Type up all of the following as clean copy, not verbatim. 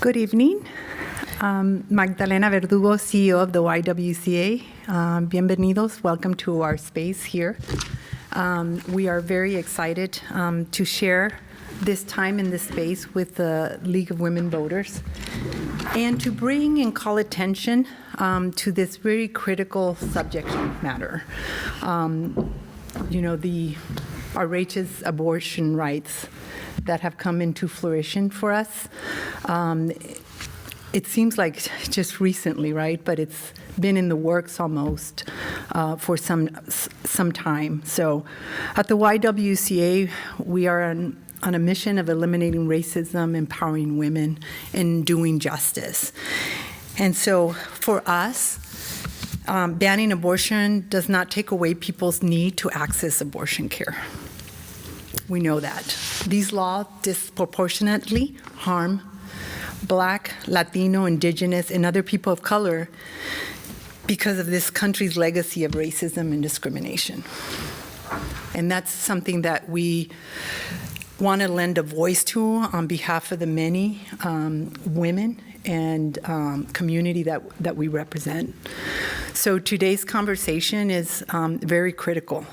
Good evening. Magdalena Verdugo, CEO of the YWCA. Bienvenidos. Welcome to our space here. We are very excited to share this time in this space with the League of Women Voters and to bring and call attention to this very critical subject matter. The outrageous abortion rights that have come into fruition for us. It seems like just recently, right? But it's been in the works almost for some time. So at the YWCA, we are on a mission of eliminating racism, empowering women, and doing justice. And so for us, banning abortion does not take away people's need to access abortion care. We know that. These laws disproportionately harm Black, Latino, Indigenous, and other people of color because of this country's legacy of racism and discrimination. And that's something that we want to lend a voice to on behalf of the many women and community that we represent. So today's conversation is very critical.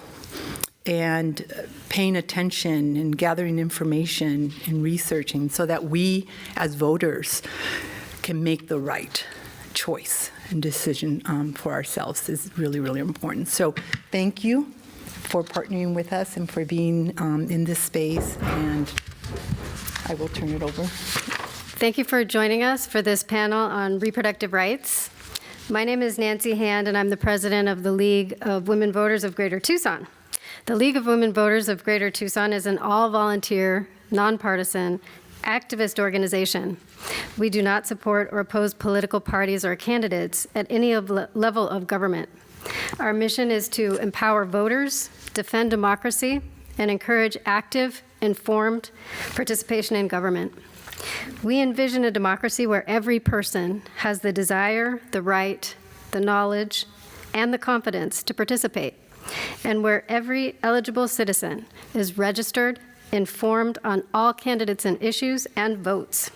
And paying attention and gathering information and researching so that we as voters can make the right choice and decision for ourselves is really, really important. So thank you for partnering with us and for being in this space, and I will turn it over. Thank you for joining us for this panel on reproductive rights. My name is Nancy Hand, and I'm the president of the League of Women Voters of Greater Tucson. The League of Women Voters of Greater Tucson is an all-volunteer, nonpartisan, activist organization. We do not support or oppose political parties or candidates at any level of government. Our mission is to empower voters, defend democracy, and encourage active, informed participation in government. We envision a democracy where every person has the desire, the right, the knowledge, and the confidence to participate, and where every eligible citizen is registered, informed on all candidates and issues, and votes.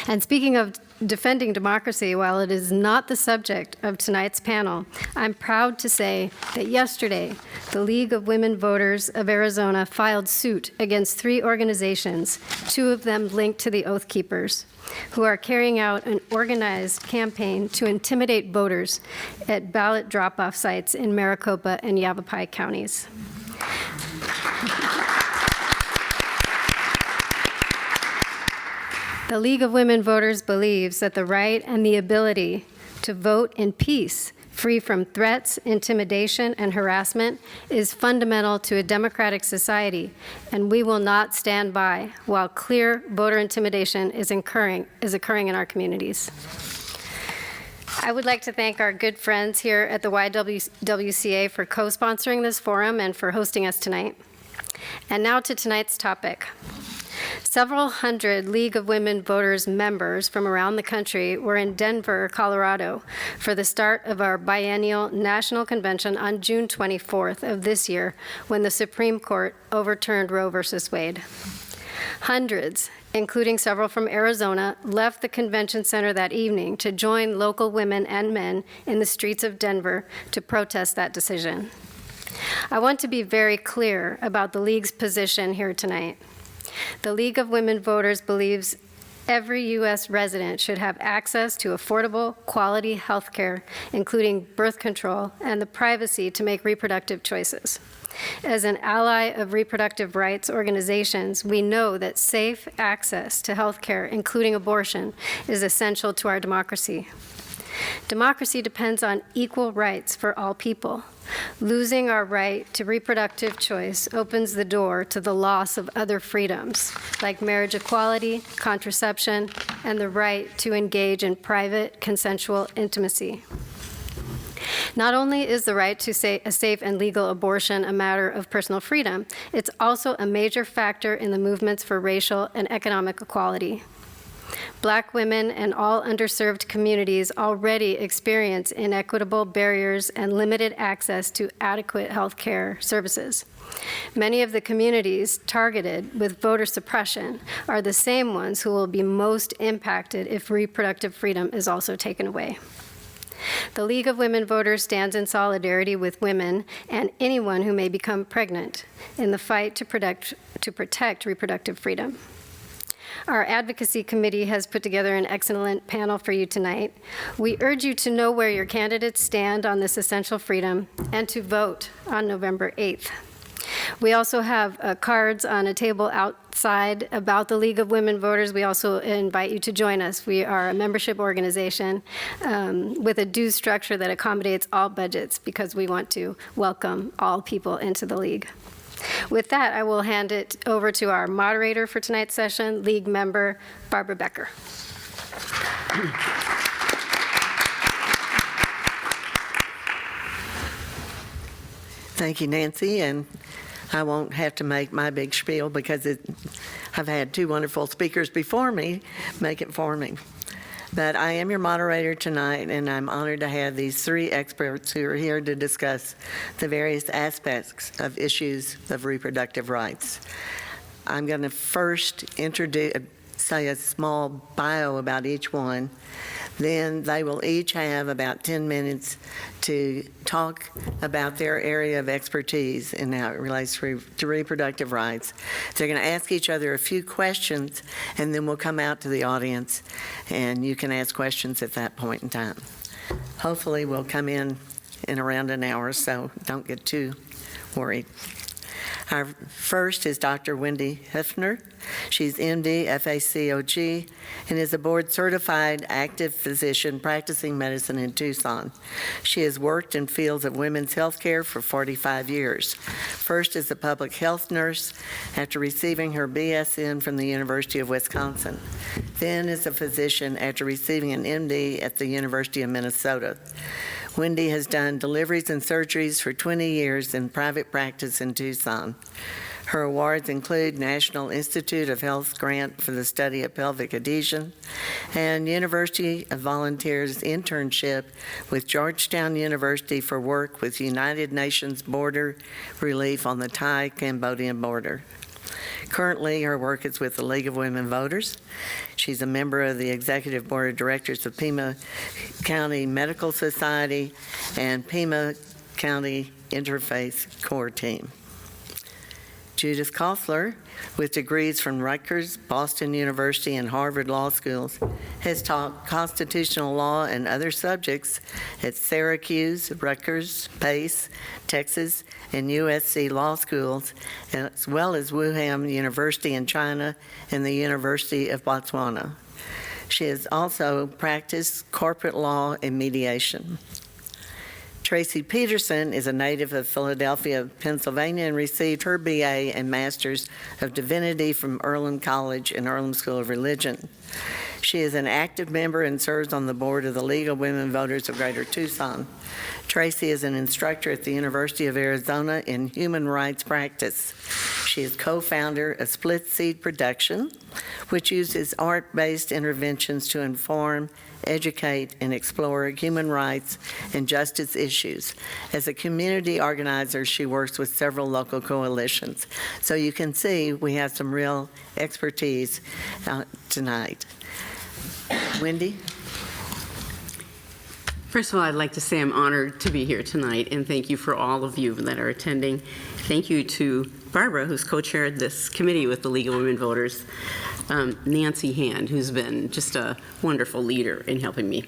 And speaking of defending democracy, while it is not the subject of tonight's panel, I'm proud to say that yesterday, the League of Women Voters of Arizona filed suit against 3 organizations, 2 of them linked to the Oath Keepers, who are carrying out an organized campaign to intimidate voters at ballot drop-off sites in Maricopa and Yavapai counties. The League of Women Voters believes that the right and the ability to vote in peace, free from threats, intimidation, and harassment, is fundamental to a democratic society, and we will not stand by while clear voter intimidation is occurring in our communities. I would like to thank our good friends here at the YWCA for co-sponsoring this forum and for hosting us tonight. And now to tonight's topic. Several hundred League of Women Voters members from around the country were in Denver, Colorado, for the start of our biennial national convention on June 24th of this year, when the Supreme Court overturned Roe v. Wade. Hundreds, including several from Arizona, left the convention center that evening to join local women and men in the streets of Denver to protest that decision. I want to be very clear about the League's position here tonight. The League of Women Voters believes every U.S. resident should have access to affordable, quality health care, including birth control, and the privacy to make reproductive choices. As an ally of reproductive rights organizations, we know that safe access to health care, including abortion, is essential to our democracy. Democracy depends on equal rights for all people. Losing our right to reproductive choice opens the door to the loss of other freedoms, like marriage equality, contraception, and the right to engage in private, consensual intimacy. Not only is the right to a safe and legal abortion a matter of personal freedom, it's also a major factor in the movements for racial and economic equality. Black women and all underserved communities already experience inequitable barriers and limited access to adequate health care services. Many of the communities targeted with voter suppression are the same ones who will be most impacted if reproductive freedom is also taken away. The League of Women Voters stands in solidarity with women and anyone who may become pregnant in the fight to protect reproductive freedom. Our advocacy committee has put together an excellent panel for you tonight. We urge you to know where your candidates stand on this essential freedom and to vote on November 8th. We also have cards on a table outside about the League of Women Voters. We also invite you to join us. We are a membership organization with a dues structure that accommodates all budgets because we want to welcome all people into the League. With that, I will hand it over to our moderator for tonight's session, League member Barbara Becker. Thank you, Nancy, and I won't have to make my big spiel because I've had two wonderful speakers before me make it for me. But I am your moderator tonight, and I'm honored to have these three experts who are here to discuss the various aspects of issues of reproductive rights. I'm going to first say a small bio about each one. Then they will each have about 10 minutes to talk about their area of expertise and how it relates to reproductive rights. They're going to ask each other a few questions, and then we'll come out to the audience, and you can ask questions at that point in time. Hopefully, we'll come in around an hour, so don't get too worried. Our first is Dr. Wendy Huempfner. She's MD, FACOG, and is a board-certified active physician practicing medicine in Tucson. She has worked in fields of women's health care for 45 years. First as a public health nurse after receiving her BSN from the University of Wisconsin. Then as a physician after receiving an MD at the University of Minnesota. Wendy has done deliveries and surgeries for 20 years in private practice in Tucson. Her awards include National Institute of Health Grant for the study of pelvic adhesion and University of Volunteers internship with Georgetown University for work with United Nations border relief on the Thai-Cambodian border. Currently, her work is with the League of Women Voters. She's a member of the Executive Board of Directors of Pima County Medical Society and Pima County Interfaith Core Team. Judith Koffler, with degrees from Rutgers, Boston University, and Harvard Law Schools, has taught constitutional law and other subjects at Syracuse, Rutgers, Pace, Texas, and USC Law Schools, as well as Wuhan University in China and the University of Botswana. She has also practiced corporate law and mediation. Trayce Peterson is a native of Philadelphia, Pennsylvania, and received her BA and Master's of Divinity from Earlham College and Earlham School of Religion. She is an active member and serves on the board of the League of Women Voters of Greater Tucson. Trayce is an instructor at the University of Arizona in human rights practice. She is co-founder of Split Seed Production, which uses art-based interventions to inform, educate, and explore human rights and justice issues. As a community organizer, she works with several local coalitions. So you can see we have some real expertise tonight. Wendy? First of all, I'd like to say I'm honored to be here tonight, and thank you for all of you that are attending. Thank you to Barbara, who's co-chaired this committee with the League of Women Voters, Nancy Hand, who's been just a wonderful leader in helping me,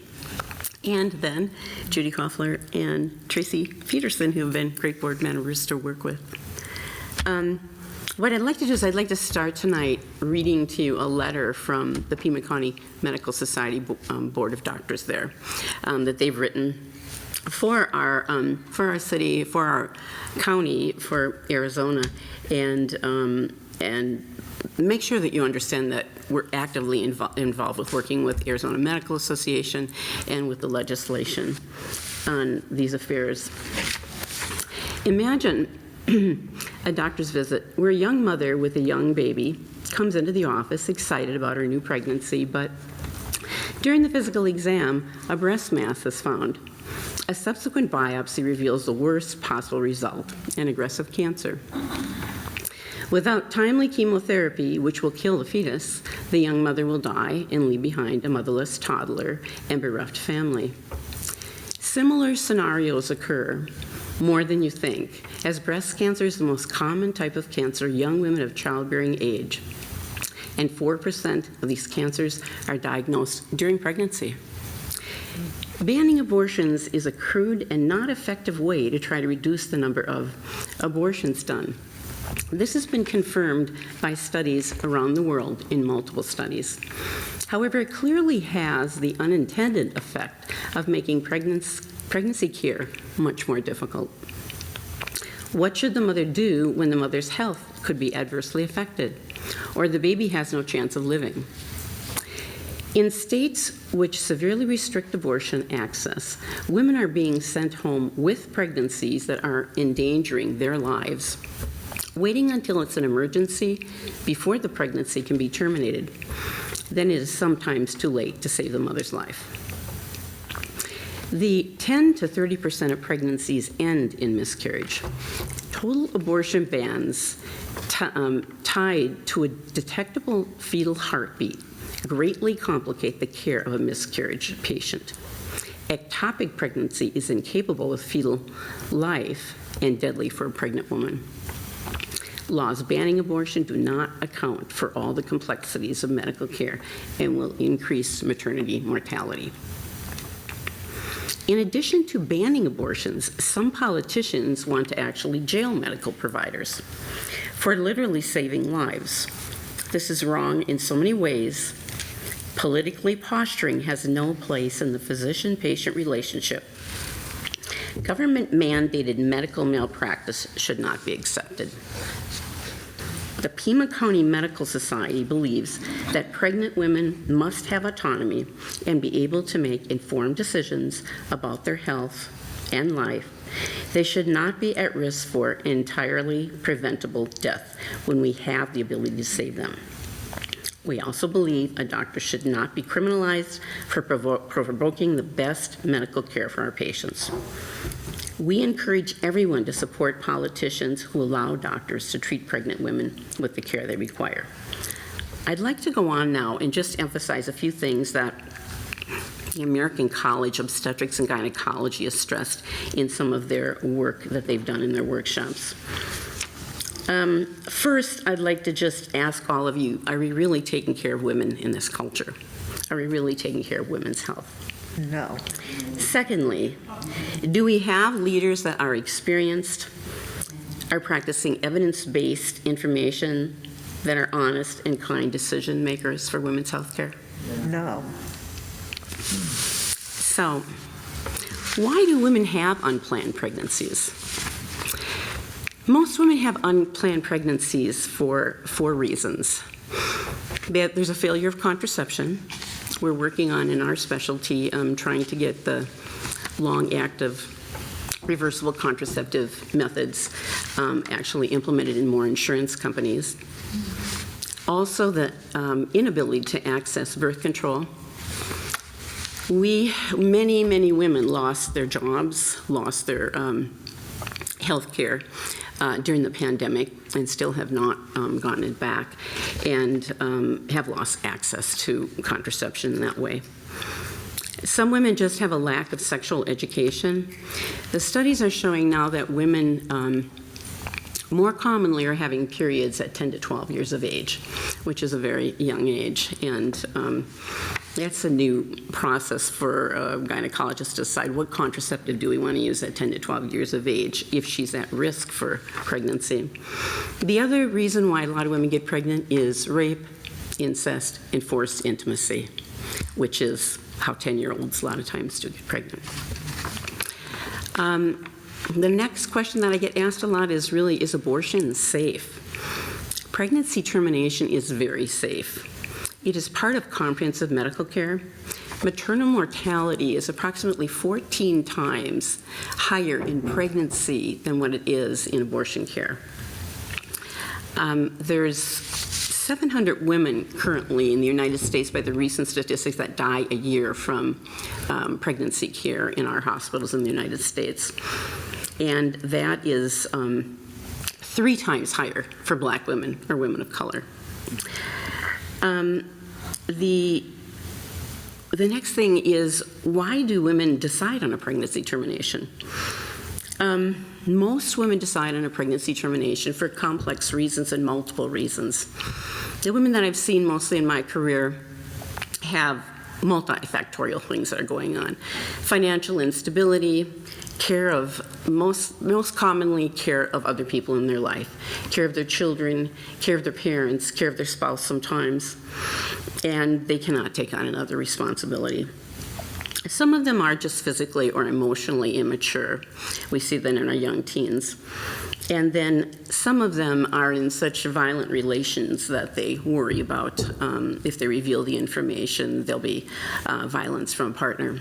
and then Judith Koffler and Trayce Peterson, who have been great board members to work with. What I'd like to do is I'd like to start tonight reading to you a letter from the Pima County Medical Society Board of Doctors there that they've written for our city, for our county, for Arizona, and make sure that you understand that we're actively involved with working with Arizona Medical Association and with the legislation on these affairs. Imagine a doctor's visit where a young mother with a young baby comes into the office excited about her new pregnancy, but during the physical exam, a breast mass is found. A subsequent biopsy reveals the worst possible result, an aggressive cancer. Without timely chemotherapy, which will kill the fetus, the young mother will die and leave behind a motherless toddler and bereft family. Similar scenarios occur more than you think, as breast cancer is the most common type of cancer young women of childbearing age, and 4% of these cancers are diagnosed during pregnancy. Banning abortions is a crude and not effective way to try to reduce the number of abortions done. This has been confirmed by studies around the world in multiple studies. However, it clearly has the unintended effect of making pregnancy care much more difficult. What should the mother do when the mother's health could be adversely affected, or the baby has no chance of living? In states which severely restrict abortion access, women are being sent home with pregnancies that are endangering their lives, waiting until it's an emergency before the pregnancy can be terminated. Then it is sometimes too late to save the mother's life. The 10 to 30% of pregnancies end in miscarriage. Total abortion bans tied to a detectable fetal heartbeat greatly complicate the care of a miscarriage patient. Ectopic pregnancy is incapable of fetal life and deadly for a pregnant woman. Laws banning abortion do not account for all the complexities of medical care and will increase maternity mortality. In addition to banning abortions, some politicians want to actually jail medical providers for literally saving lives. This is wrong in so many ways. Politically posturing has no place in the physician-patient relationship. Government-mandated medical malpractice should not be accepted. The Pima County Medical Society believes that pregnant women must have autonomy and be able to make informed decisions about their health and life. They should not be at risk for entirely preventable death when we have the ability to save them. We also believe a doctor should not be criminalized for provoking the best medical care for our patients. We encourage everyone to support politicians who allow doctors to treat pregnant women with the care they require. I'd like to go on now and just emphasize a few things that the American College of Obstetrics and Gynecology has stressed in some of their work that they've done in their workshops. First, I'd like to just ask all of you, are we really taking care of women in this culture? Are we really taking care of women's health? No. Secondly, do we have leaders that are experienced, are practicing evidence-based information, that are honest and kind decision makers for women's health care? No. So, why do women have unplanned pregnancies? Most women have unplanned pregnancies for 4 reasons. There's a failure of contraception. We're working on, in our specialty, trying to get the long-active reversible contraceptive methods actually implemented in more insurance companies. Also, the inability to access birth control. Many women lost their jobs, lost their health care during the pandemic and still have not gotten it back, and have lost access to contraception in that way. Some women just have a lack of sexual education. The studies are showing now that women more commonly are having periods at 10 to 12 years of age, which is a very young age, and that's a new process for a gynecologist to decide what contraceptive do we want to use at 10 to 12 years of age if she's at risk for pregnancy. The other reason why a lot of women get pregnant is rape, incest, and forced intimacy, which is how 10-year-olds a lot of times do get pregnant. The next question that I get asked a lot is really, is abortion safe? Pregnancy termination is very safe. It is part of comprehensive medical care. Maternal mortality is approximately 14 times higher in pregnancy than what it is in abortion care. There's 700 women currently in the United States, by the recent statistics, that die a year from pregnancy care in our hospitals in the United States. And that is 3 times higher for Black women or women of color. The next thing is, why do women decide on a pregnancy termination? Most women decide on a pregnancy termination for complex reasons and multiple reasons. The women that I've seen mostly in my career have multifactorial things that are going on. Financial instability, care of, most commonly care of other people in their life, care of their children, care of their parents, care of their spouse sometimes, and they cannot take on another responsibility. Some of them are just physically or emotionally immature. We see that in our young teens. And then some of them are in such violent relations that they worry about if they reveal the information, there'll be violence from a partner.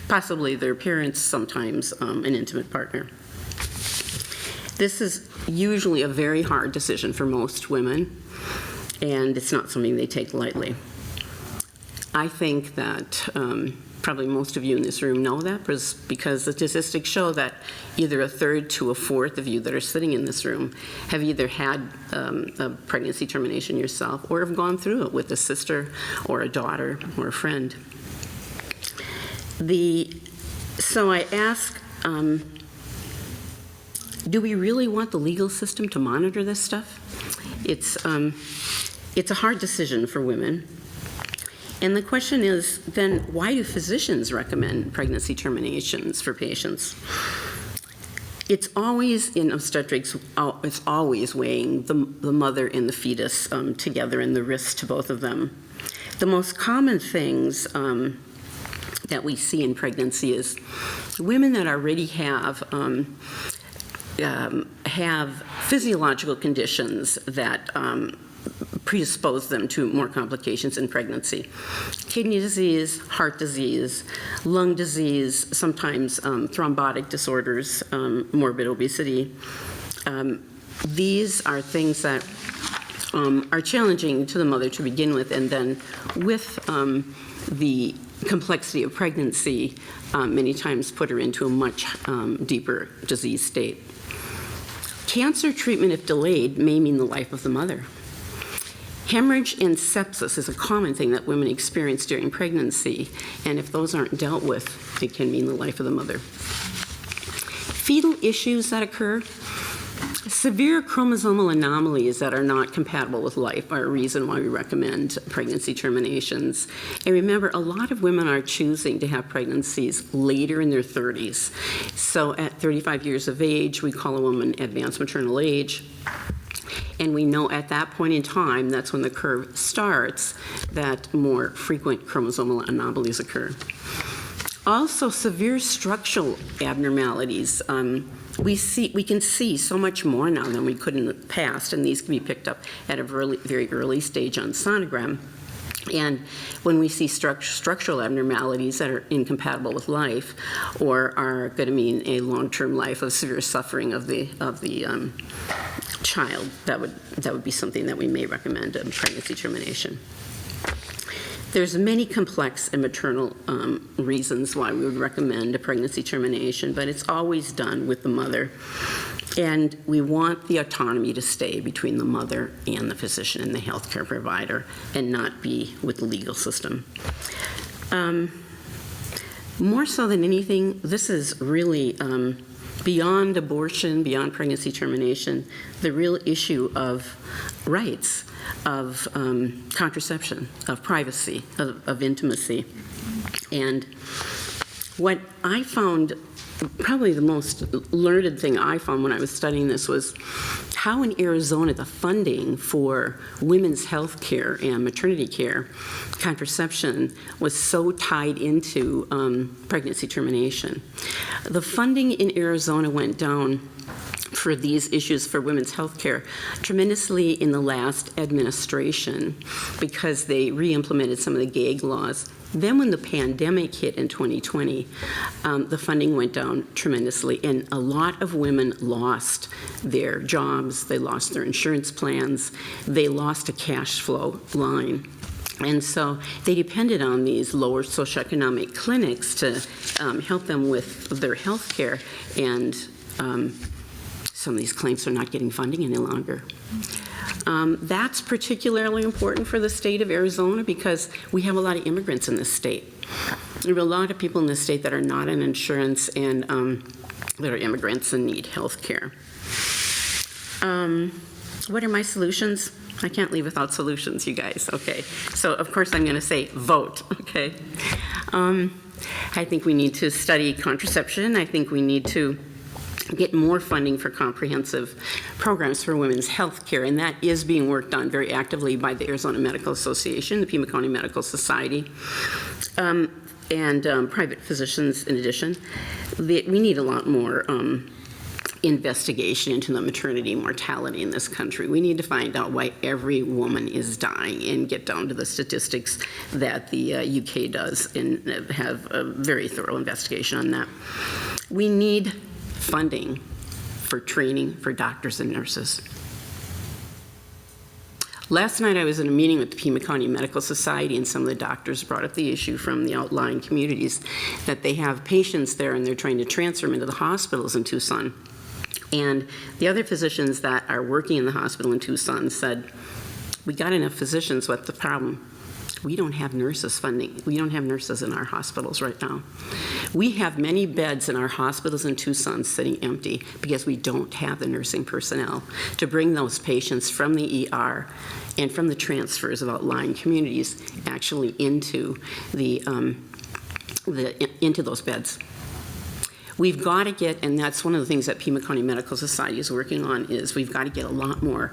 Possibly their parents, sometimes an intimate partner. This is usually a very hard decision for most women, and it's not something they take lightly. I think that probably most of you in this room know that, because the statistics show that either a third to a fourth of you that are sitting in this room have either had a pregnancy termination yourself or have gone through it with a sister or a daughter or a friend. So I ask, do we really want the legal system to monitor this stuff? It's a hard decision for women. And the question is, then, why do physicians recommend pregnancy terminations for patients? It's always, in obstetrics, it's always weighing the mother and the fetus together and the risk to both of them. The most common things that we see in pregnancy is women that already have physiological conditions that predispose them to more complications in pregnancy. Kidney disease, heart disease, lung disease, sometimes thrombotic disorders, morbid obesity. These are things that are challenging to the mother to begin with, and then with the complexity of pregnancy, many times put her into a much deeper disease state. Cancer treatment, if delayed, may mean the life of the mother. Hemorrhage and sepsis is a common thing that women experience during pregnancy, and if those aren't dealt with, it can mean the life of the mother. Fetal issues that occur, severe chromosomal anomalies that are not compatible with life are a reason why we recommend pregnancy terminations. And remember, a lot of women are choosing to have pregnancies later in their 30s. So at 35 years of age, we call a woman advanced maternal age. And we know at that point in time, that's when the curve starts, that more frequent chromosomal anomalies occur. Also, severe structural abnormalities. We can see so much more now than we could in the past, and these can be picked up at a very early stage on sonogram. And when we see structural abnormalities that are incompatible with life, or are going to mean a long-term life of severe suffering of the child, that would be something that we may recommend a pregnancy termination. There's many complex and maternal reasons why we would recommend a pregnancy termination, but it's always done with the mother. And we want the autonomy to stay between the mother and the physician and the healthcare provider, and not be with the legal system. More so than anything, this is really beyond abortion, beyond pregnancy termination, the real issue of rights, of contraception, of privacy, of intimacy. And what I found, probably the most learned thing I found when I was studying this, was how in Arizona the funding for women's health care and maternity care, contraception, was so tied into pregnancy termination. The funding in Arizona went down for these issues for women's health care tremendously in the last administration because they re-implemented some of the gag laws. Then when the pandemic hit in 2020, the funding went down tremendously, and a lot of women lost their jobs, they lost their insurance plans, they lost a cash flow line. And so they depended on these lower socioeconomic clinics to help them with their health care, and some of these clinics are not getting funding any longer. That's particularly important for the state of Arizona because we have a lot of immigrants in this state. There are a lot of people in this state that are not on insurance and that are immigrants and need health care. What are my solutions? I can't leave without solutions, you guys. Okay, so of course I'm going to say vote, okay? I think we need to study contraception. I think we need to get more funding for comprehensive programs for women's health care, and that is being worked on very actively by the Arizona Medical Association, the Pima County Medical Society, and private physicians in addition. We need a lot more investigation into the maternity mortality in this country. We need to find out why every woman is dying and get down to the statistics that the UK does and have a very thorough investigation on that. We need funding for training for doctors and nurses. Last night I was in a meeting with the Pima County Medical Society, and some of the doctors brought up the issue from the outlying communities that they have patients there and they're trying to transfer them into the hospitals in Tucson. And the other physicians that are working in the hospital in Tucson said, we got enough physicians, what's the problem? We don't have nurses funding. We don't have nurses in our hospitals right now. We have many beds in our hospitals in Tucson sitting empty because we don't have the nursing personnel to bring those patients from the ER and from the transfers of outlying communities actually into into those beds. We've got to get, and that's one of the things that Pima County Medical Society is working on, is we've got to get a lot more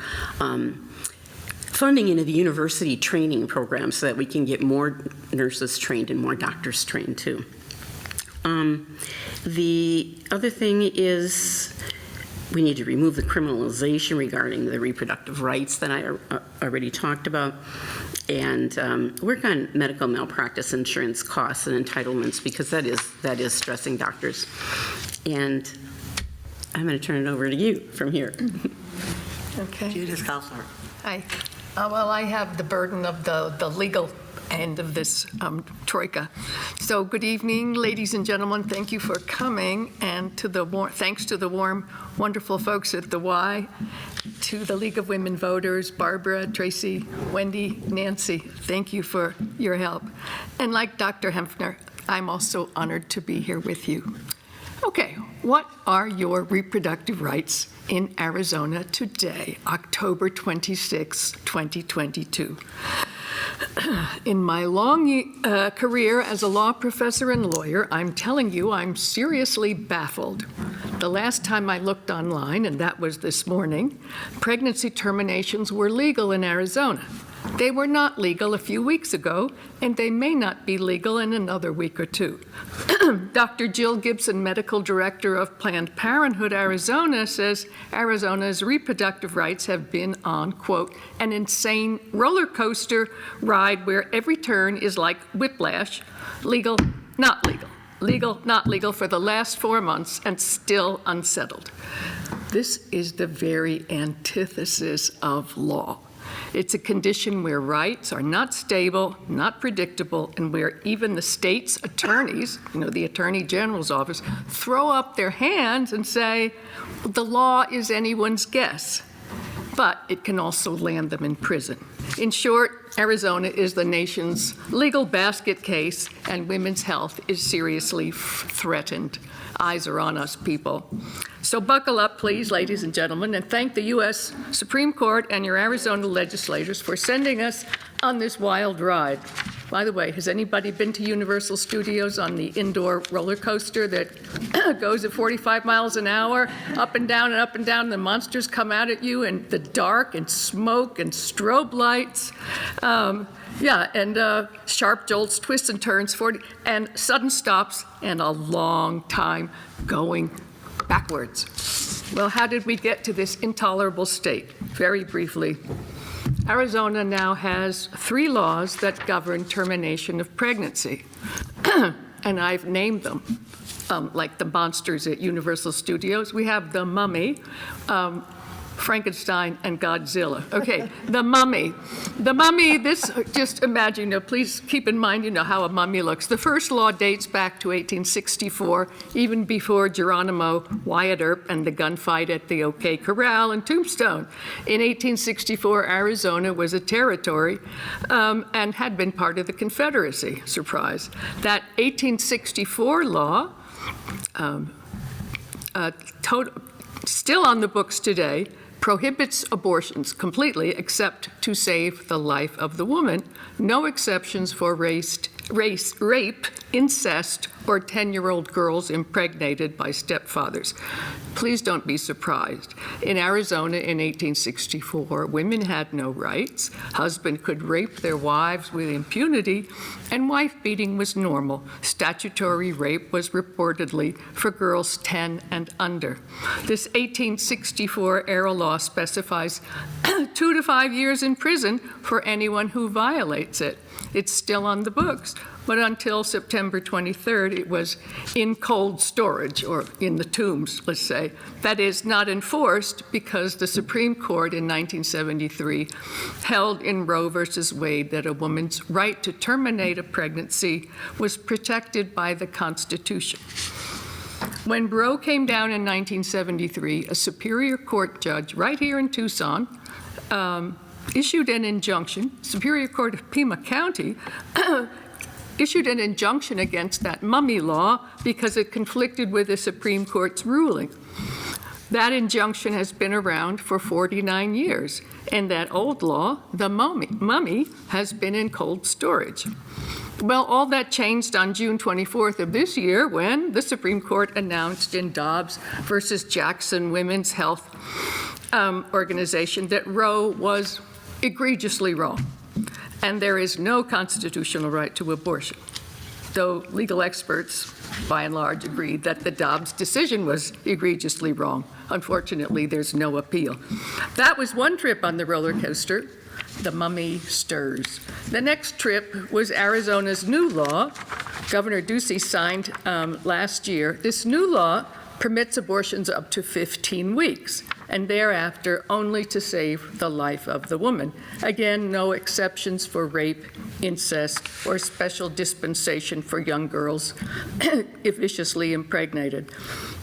funding into the university training program so that we can get more nurses trained and more doctors trained too. The other thing is we need to remove the criminalization regarding the reproductive rights that I already talked about, and work on medical malpractice insurance costs and entitlements because that is stressing doctors. And I'm going to turn it over to you from here. Okay. Judith Koffler. Hi. Well, I have the burden of the legal end of this troika. So good evening, ladies and gentlemen. Thank you for coming, and thanks to the warm, wonderful folks at the Y, to the League of Women Voters, Barbara, Trayce, Wendy, Nancy. Thank you for your help. And like Dr. Huempfner, I'm also honored to be here with you. Okay, what are your reproductive rights in Arizona today, October 26, 2022? In my long career as a law professor and lawyer, I'm telling you, I'm seriously baffled. The last time I looked online, and that was this morning, pregnancy terminations were legal in Arizona. They were not legal a few weeks ago, and they may not be legal in another week or two. Dr. Jill Gibson, medical director of Planned Parenthood Arizona, says Arizona's reproductive rights have been on, quote, an insane roller coaster ride where every turn is like whiplash, legal, not legal, legal, not legal for the last 4 months and still unsettled. This is the very antithesis of law. It's a condition where rights are not stable, not predictable, and where even the state's attorneys, the Attorney General's office, throw up their hands and say, the law is anyone's guess. But it can also land them in prison. In short, Arizona is the nation's legal basket case, and women's health is seriously threatened. Eyes are on us, people. So buckle up, please, ladies and gentlemen, and thank the U.S. Supreme Court and your Arizona legislators for sending us on this wild ride. By the way, has anybody been to Universal Studios on the indoor roller coaster that goes at 45 miles an hour, up and down, and the monsters come out at you, and the dark and smoke and strobe lights? Sharp jolts, twists and turns, and sudden stops, and a long time going backwards. Well, how did we get to this intolerable state? Very briefly, Arizona now has 3 laws that govern termination of pregnancy, and I've named them, like the monsters at Universal Studios. We have the Mummy, Frankenstein, and Godzilla. Okay, the Mummy. The Mummy, this, just imagine, please keep in mind, how a mummy looks. The first law dates back to 1864, even before Geronimo, Wyatt Earp, and the gunfight at the OK Corral and Tombstone. In 1864, Arizona was a territory and had been part of the Confederacy. Surprise. That 1864 law, still on the books today, prohibits abortions completely except to save the life of the woman. No exceptions for rape, incest, or 10-year-old girls impregnated by stepfathers. Please don't be surprised. In Arizona in 1864, women had no rights. Husbands could rape their wives with impunity, and wife beating was normal. Statutory rape was reportedly for girls 10 and under. This 1864 era law specifies 2 to 5 years in prison for anyone who violates it. It's still on the books, but until September 23rd, it was in cold storage, or in the tombs, let's say. That is not enforced because the Supreme Court in 1973 held in Roe versus Wade that a woman's right to terminate a pregnancy was protected by the Constitution. When Roe came down in 1973, a Superior Court judge right here in Tucson issued an injunction. Superior Court of Pima County issued an injunction against that mummy law because it conflicted with the Supreme Court's ruling. That injunction has been around for 49 years, and that old law, the mummy, has been in cold storage. Well, all that changed on June 24th of this year when the Supreme Court announced in Dobbs versus Jackson Women's Health Organization that Roe was egregiously wrong, and there is no constitutional right to abortion, though legal experts, by and large, agreed that the Dobbs decision was egregiously wrong. Unfortunately, there's no appeal. That was one trip on the roller coaster. The mummy stirs. The next trip was Arizona's new law. Governor Ducey signed last year. This new law permits abortions up to 15 weeks, and thereafter only to save the life of the woman. Again, no exceptions for rape, incest, or special dispensation for young girls if viciously impregnated.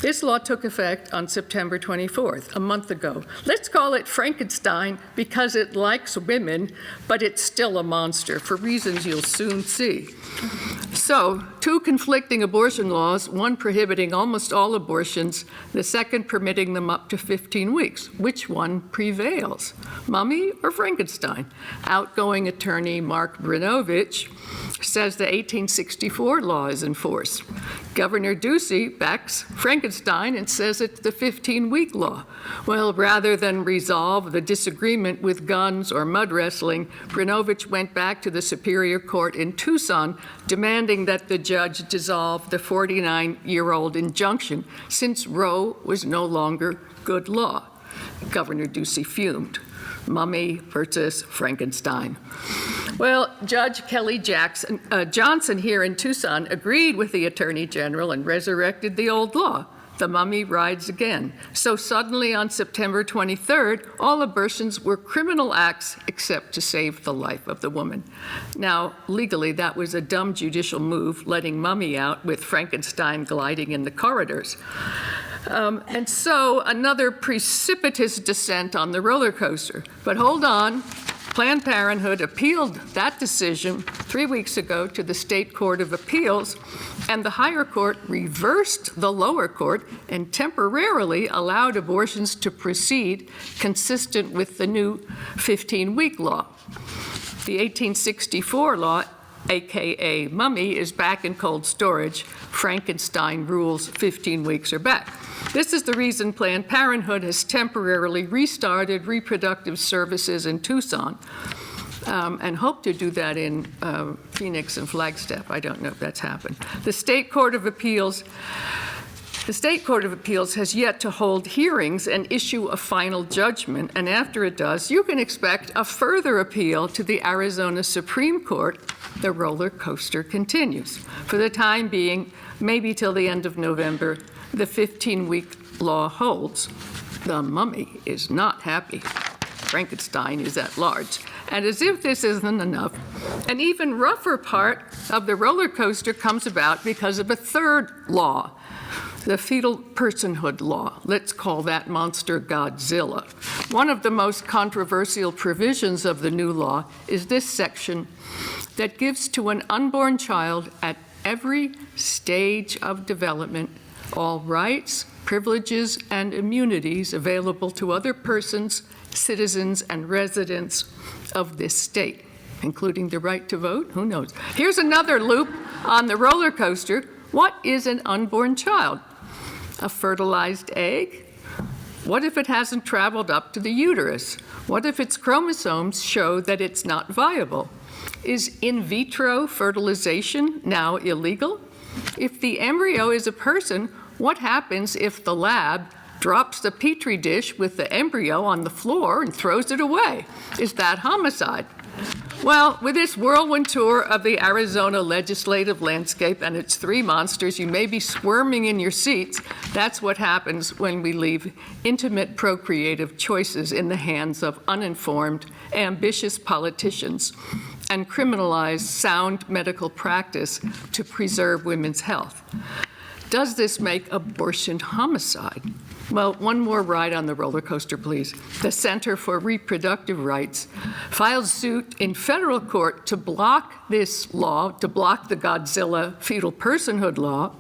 This law took effect on September 24th, a month ago. Let's call it Frankenstein because it likes women, but it's still a monster for reasons you'll soon see. So, 2 conflicting abortion laws, one prohibiting almost all abortions, the second permitting them up to 15 weeks. Which one prevails, mummy or Frankenstein? Outgoing attorney Mark Brinovich says the 1864 law is in force. Governor Ducey backs Frankenstein and says it's the 15-week law. Well, rather than resolve the disagreement with guns or mud wrestling, Brinovich went back to the Superior Court in Tucson, demanding that the judge dissolve the 49-year-old injunction since Roe was no longer good law. Governor Ducey fumed. Mummy versus Frankenstein. Well, Judge Kelly Johnson here in Tucson agreed with the Attorney General and resurrected the old law. The mummy rides again. So suddenly on September 23rd, all abortions were criminal acts except to save the life of the woman. Now, legally, that was a dumb judicial move, letting mummy out with Frankenstein gliding in the corridors. And so another precipitous descent on the roller coaster. But hold on, Planned Parenthood appealed that decision 3 weeks ago to the State Court of Appeals, and the higher court reversed the lower court and temporarily allowed abortions to proceed consistent with the new 15-week law. The 1864 law, AKA mummy, is back in cold storage. Frankenstein rules 15 weeks are back. This is the reason Planned Parenthood has temporarily restarted reproductive services in Tucson and hope to do that in Phoenix and Flagstaff. I don't know if that's happened. The State Court of Appeals The State Court of Appeals has yet to hold hearings and issue a final judgment, and after it does, you can expect a further appeal to the Arizona Supreme Court. The roller coaster continues. For the time being, maybe till the end of November, the 15-week law holds. The mummy is not happy. Frankenstein is at large. And as if this isn't enough, an even rougher part of the roller coaster comes about because of a third law, the fetal personhood law. Let's call that monster Godzilla. One of the most controversial provisions of the new law is this section that gives to an unborn child at every stage of development all rights, privileges, and immunities available to other persons, citizens, and residents of this state, including the right to vote. Who knows? Here's another loop on the roller coaster. What is an unborn child? A fertilized egg? What if it hasn't traveled up to the uterus? What if its chromosomes show that it's not viable? Is in vitro fertilization now illegal? If the embryo is a person, what happens if the lab drops the petri dish with the embryo on the floor and throws it away? Is that homicide? Well, with this whirlwind tour of the Arizona legislative landscape and its three monsters, you may be squirming in your seats. That's what happens when we leave intimate procreative choices in the hands of uninformed, ambitious politicians and criminalize sound medical practice to preserve women's health. Does this make abortion homicide? Well, one more ride on the roller coaster, please. The Center for Reproductive Rights filed suit in federal court to block this law, to block the Godzilla fetal personhood law,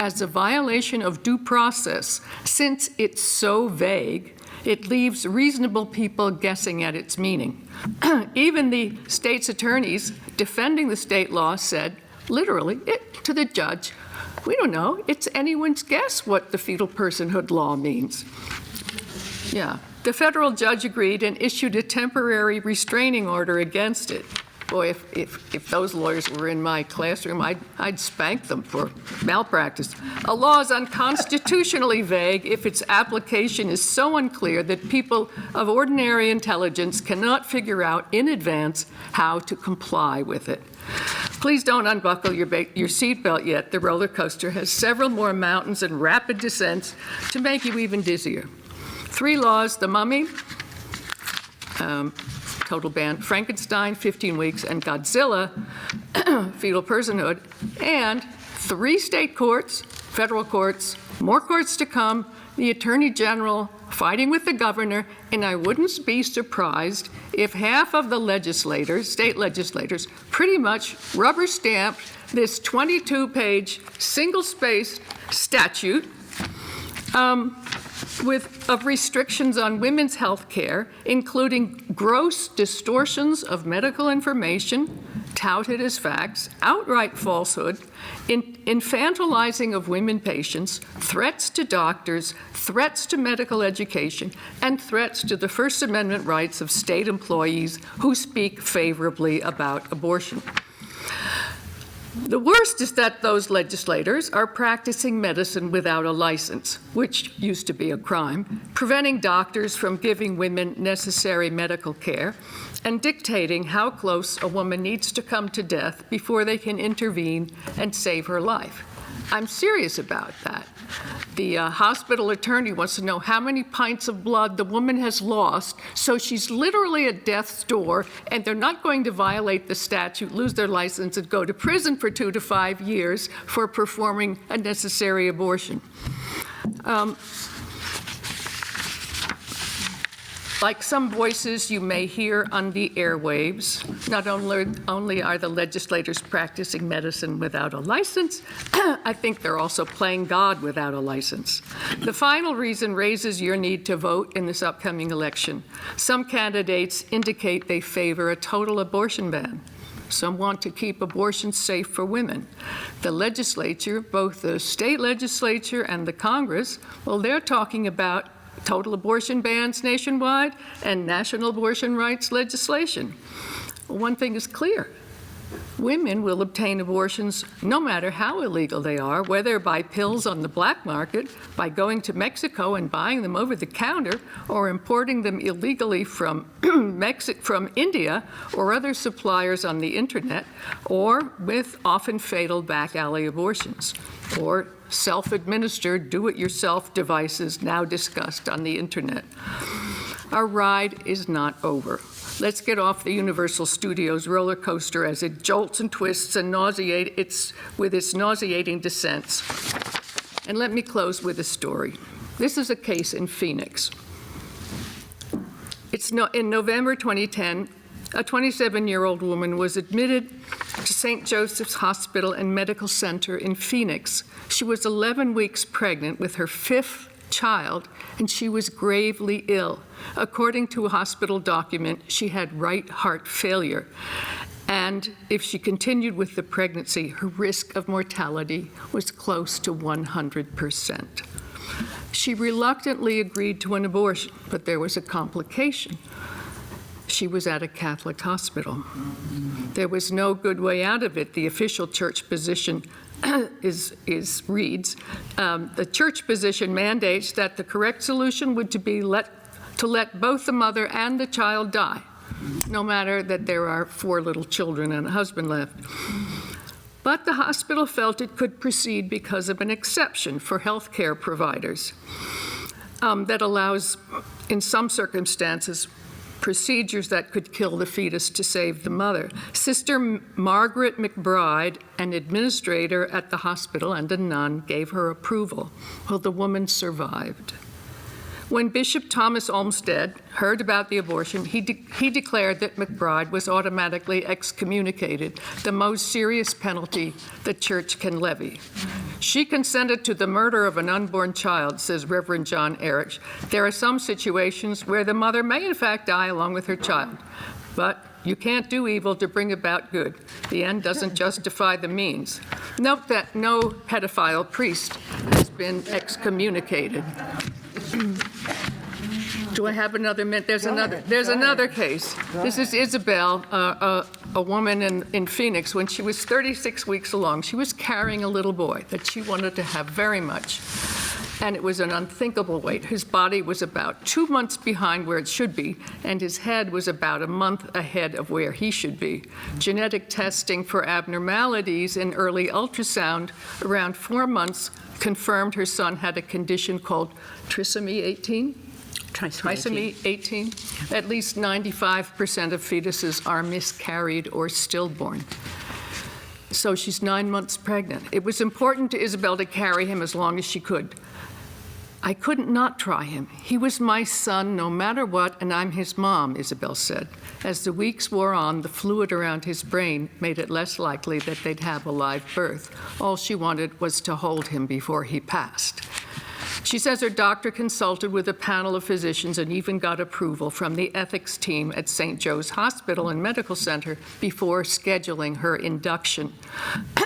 as a violation of due process. Since it's so vague, it leaves reasonable people guessing at its meaning. Even the state's attorneys defending the state law said, literally, to the judge, we don't know. It's anyone's guess what the fetal personhood law means. Yeah. The federal judge agreed and issued a temporary restraining order against it. Boy, if those lawyers were in my classroom, I'd spank them for malpractice. A law is unconstitutionally vague if its application is so unclear that people of ordinary intelligence cannot figure out in advance how to comply with it. Please don't unbuckle your seatbelt yet. The roller coaster has several more mountains and rapid descents to make you even dizzier. 3 laws: the mummy, total ban, Frankenstein, 15 weeks, and Godzilla, fetal personhood, and 3 state courts, federal courts, more courts to come, the Attorney General fighting with the governor, and I wouldn't be surprised if half of the legislators, state legislators, pretty much rubber stamped this 22-page, single-spaced statute of restrictions on women's health care, including gross distortions of medical information touted as facts, outright falsehood, infantilizing of women patients, threats to doctors, threats to medical education, and threats to the First Amendment rights of state employees who speak favorably about abortion. The worst is that those legislators are practicing medicine without a license, which used to be a crime, preventing doctors from giving women necessary medical care, and dictating how close a woman needs to come to death before they can intervene and save her life. I'm serious about that. The hospital attorney wants to know how many pints of blood the woman has lost, so she's literally at death's door, and they're not going to violate the statute, lose their license, and go to prison for 2 to 5 years for performing a necessary abortion. Like some voices you may hear on the airwaves, not only are the legislators practicing medicine without a license, I think they're also playing God without a license. The final reason raises your need to vote in this upcoming election. Some candidates indicate they favor a total abortion ban. Some want to keep abortion safe for women. The legislature, both the state legislature and the Congress, well, they're talking about total abortion bans nationwide and national abortion rights legislation. One thing is clear: Women will obtain abortions no matter how illegal they are, whether by pills on the black market, by going to Mexico and buying them over the counter, or importing them illegally from from India or other suppliers on the internet, or with often fatal back alley abortions, or self-administered do-it-yourself devices now discussed on the internet. Our ride is not over. Let's get off the Universal Studios roller coaster as it jolts and twists and with its nauseating descents. And let me close with a story. This is a case in Phoenix. In November 2010, a 27-year-old woman was admitted to St. Joseph's Hospital and Medical Center in Phoenix. She was 11 weeks pregnant with her 5th child, and she was gravely ill. According to a hospital document, she had right heart failure. And if she continued with the pregnancy, her risk of mortality was close to 100%. She reluctantly agreed to an abortion, but there was a complication. She was at a Catholic hospital. There was no good way out of it. The official church position reads, the church position mandates that the correct solution would be to let both the mother and the child die, no matter that there are 4 little children and a husband left. But the hospital felt it could proceed because of an exception for health care providers that allows, in some circumstances, procedures that could kill the fetus to save the mother. Sister Margaret McBride, an administrator at the hospital and a nun, gave her approval. Well, the woman survived. When Bishop Thomas Olmsted heard about the abortion, he declared that McBride was automatically excommunicated, the most serious penalty the church can levy. She consented to the murder of an unborn child, says Reverend John Erich. There are some situations where the mother may in fact die along with her child, but you can't do evil to bring about good. The end doesn't justify the means. Note that no pedophile priest has been excommunicated. Do I have another minute? There's another case. This is Isabel, a woman in Phoenix. When she was 36 weeks along, she was carrying a little boy that she wanted to have very much. And it was an unthinkable weight. His body was about 2 months behind where it should be, and his head was about a month ahead of where he should be. Genetic testing for abnormalities in early ultrasound around 4 months confirmed her son had a condition called trisomy 18. Trisomy 18. At least 95% of fetuses are miscarried or stillborn. So she's 9 months pregnant. It was important to Isabel to carry him as long as she could. I couldn't not try him. He was my son no matter what, and I'm his mom, Isabel said. As the weeks wore on, the fluid around his brain made it less likely that they'd have a live birth. All she wanted was to hold him before he passed. She says her doctor consulted with a panel of physicians and even got approval from the ethics team at St. Joe's Hospital and Medical Center before scheduling her induction.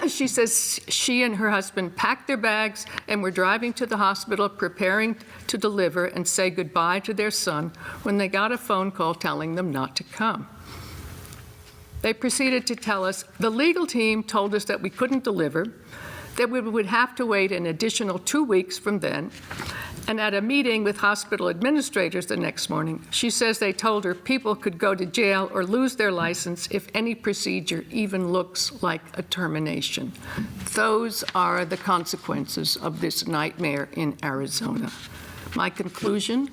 She says she and her husband packed their bags and were driving to the hospital preparing to deliver and say goodbye to their son when they got a phone call telling them not to come. They proceeded to tell us, the legal team told us that we couldn't deliver, that we would have to wait an additional 2 weeks from then. And at a meeting with hospital administrators the next morning, she says they told her people could go to jail or lose their license if any procedure even looks like a termination. Those are the consequences of this nightmare in Arizona. My conclusion,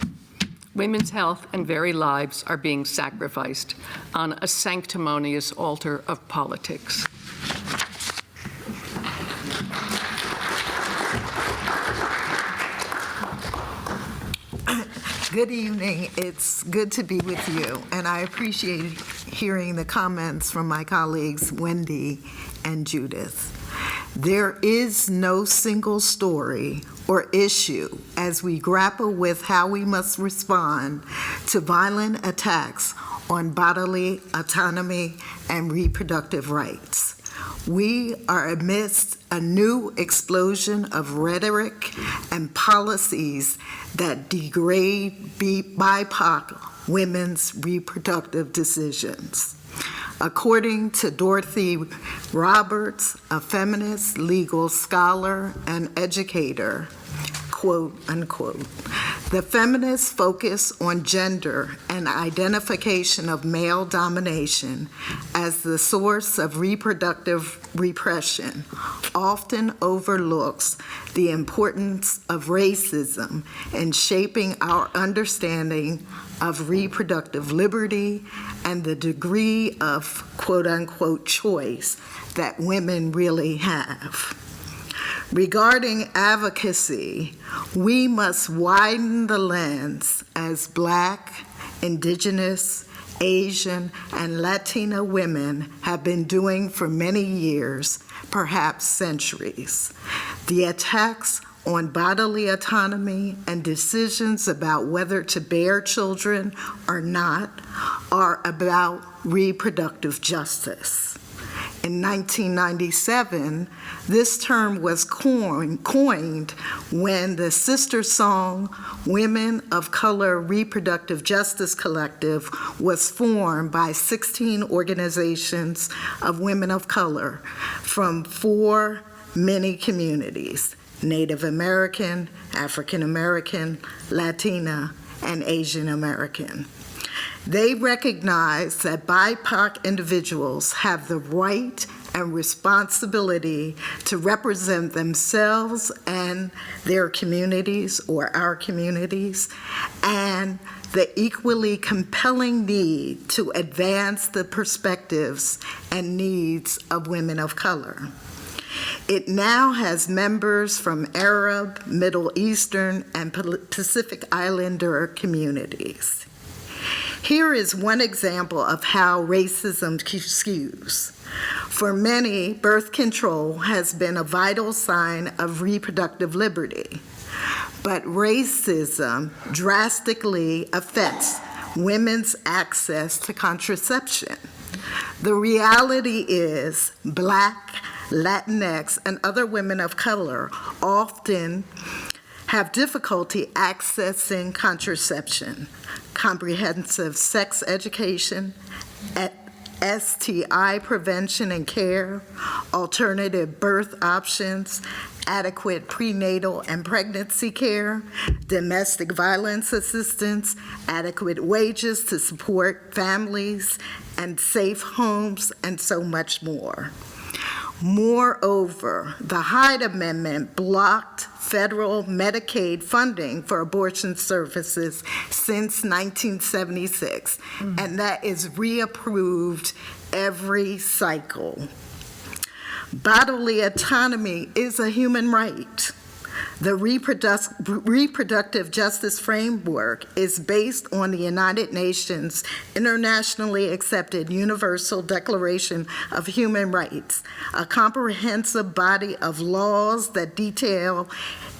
women's health and very lives are being sacrificed on a sanctimonious altar of politics. Good evening. It's good to be with you, and I appreciate hearing the comments from my colleagues Wendy and Judith. There is no single story or issue as we grapple with how we must respond to violent attacks on bodily autonomy and reproductive rights. We are amidst a new explosion of rhetoric and policies that degrade BIPOC women's reproductive decisions. According to Dorothy Roberts, a feminist legal scholar and educator, quote unquote, the feminists focus on gender and identification of male domination as the source of reproductive repression, often overlooks the importance of racism in shaping our understanding of reproductive liberty and the degree of quote unquote choice that women really have. Regarding advocacy, we must widen the lens as Black, Indigenous, Asian, and Latina women have been doing for many years, perhaps centuries. The attacks on bodily autonomy and decisions about whether to bear children or not are about reproductive justice. In 1997, this term was coined when the sister song Women of Color Reproductive Justice Collective was formed by 16 organizations of women of color from 4 many communities: Native American, African American, Latina, and Asian American. They recognize that BIPOC individuals have the right and responsibility to represent themselves and their communities or our communities, and the equally compelling need to advance the perspectives and needs of women of color. It now has members from Arab, Middle Eastern, and Pacific Islander communities. Here is one example of how racism skews. For many, birth control has been a vital sign of reproductive liberty, but racism drastically affects women's access to contraception. The reality is Black, Latinx, and other women of color often have difficulty accessing contraception, comprehensive sex education, STI prevention and care, alternative birth options, adequate prenatal and pregnancy care, domestic violence assistance, adequate wages to support families, and safe homes, and so much more. Moreover, the Hyde Amendment blocked federal Medicaid funding for abortion services since 1976, and that is reapproved every cycle. Bodily autonomy is a human right. The reproductive justice framework is based on the United Nations internationally accepted Universal Declaration of Human Rights, a comprehensive body of laws that detail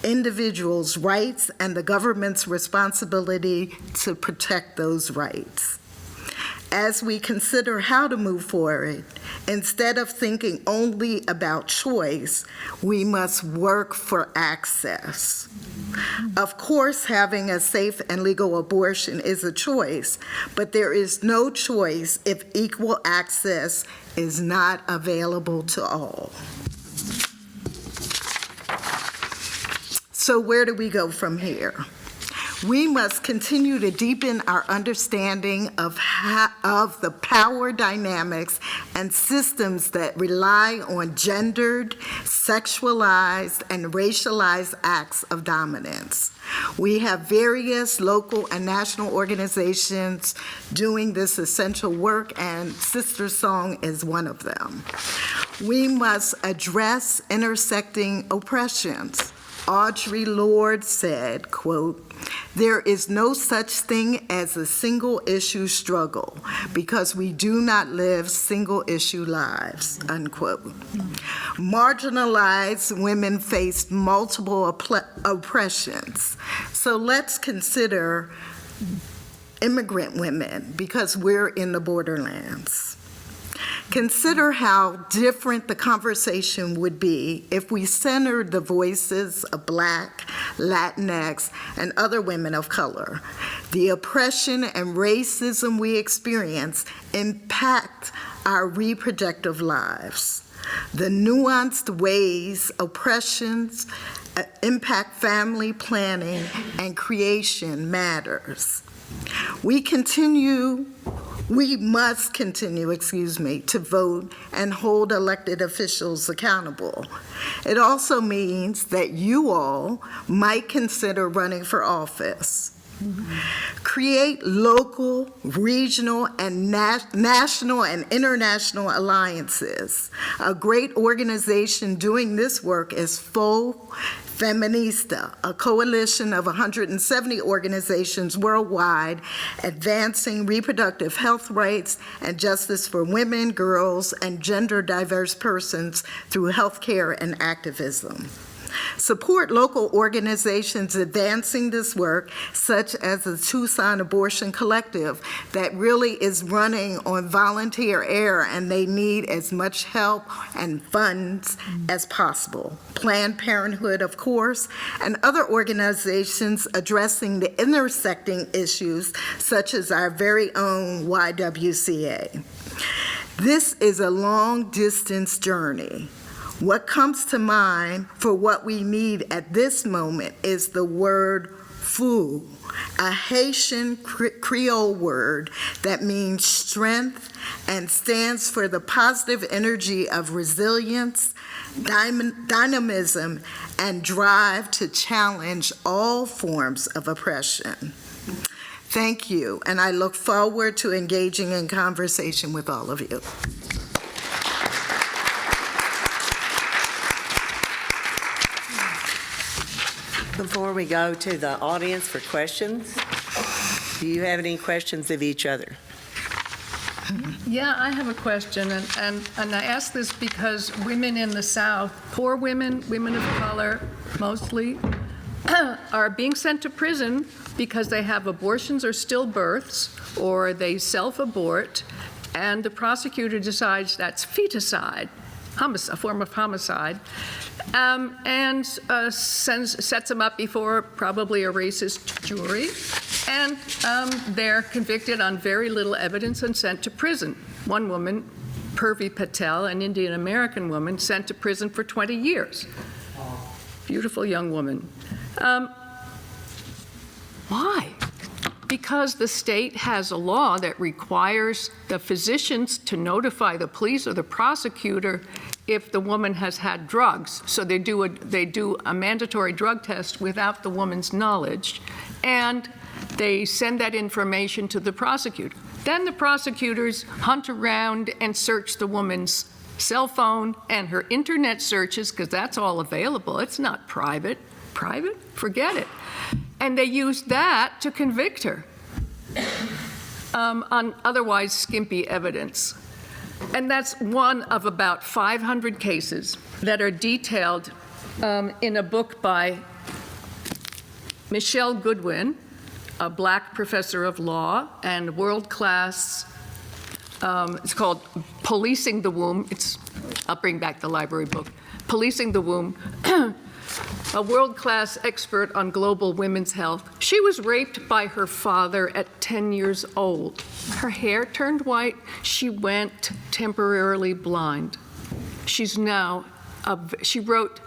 individuals' rights and the government's responsibility to protect those rights. As we consider how to move forward, instead of thinking only about choice, we must work for access. Of course, having a safe and legal abortion is a choice, but there is no choice if equal access is not available to all. So where do we go from here? We must continue to deepen our understanding of the power dynamics and systems that rely on gendered, sexualized, and racialized acts of dominance. We have various local and national organizations doing this essential work, and Sister Song is one of them. We must address intersecting oppressions. Audre Lorde said, quote, "There is no such thing as a single issue struggle because we do not live single issue lives," unquote. Marginalized women face multiple oppressions. So let's consider immigrant women because we're in the borderlands. Consider how different the conversation would be if we centered the voices of Black, Latinx, and other women of color. The oppression and racism we experience impact our reproductive lives. The nuanced ways oppressions impact family planning and creation matters. We must continue, to vote and hold elected officials accountable. It also means that you all might consider running for office. Create local, regional, and national and international alliances. A great organization doing this work is Faux Feminista, a coalition of 170 organizations worldwide advancing reproductive health rights and justice for women, girls, and gender diverse persons through healthcare and activism. Support local organizations advancing this work, such as the Tucson Abortion Collective, that really is running on volunteer air, and they need as much help and funds as possible. Planned Parenthood, of course, and other organizations addressing the intersecting issues, such as our very own YWCA. This is a long-distance journey. What comes to mind for what we need at this moment is the word fou, a Haitian Creole word that means strength and stands for the positive energy of resilience, dynamism, and drive to challenge all forms of oppression. Thank you, and I look forward to engaging in conversation with all of you. Before we go to the audience for questions, do you have any questions of each other? Yeah, I have a question, and I ask this because women in the South, poor women, women of color mostly, are being sent to prison because they have abortions or stillbirths, or they self-abort, and the prosecutor decides that's feticide, a form of homicide, and sets them up before probably a racist jury, and they're convicted on very little evidence and sent to prison. One woman, Purvi Patel, an Indian American woman, sent to prison for 20 years. Beautiful young woman. Why? Because the state has a law that requires the physicians to notify the police or the prosecutor if the woman has had drugs. So they do a mandatory drug test without the woman's knowledge, and they send that information to the prosecutor. Then the prosecutors hunt around and search the woman's cell phone and her internet searches, because that's all available. It's not private. Private? Forget it. And they use that to convict her on otherwise skimpy evidence. And that's one of about 500 cases that are detailed in a book by Michelle Goodwin, a Black professor of law and world-class. It's called Policing the Womb. I'll bring back the library book. Policing the Womb. A world-class expert on global women's health. She was raped by her father at 10 years old. Her hair turned white. She went temporarily blind. She wrote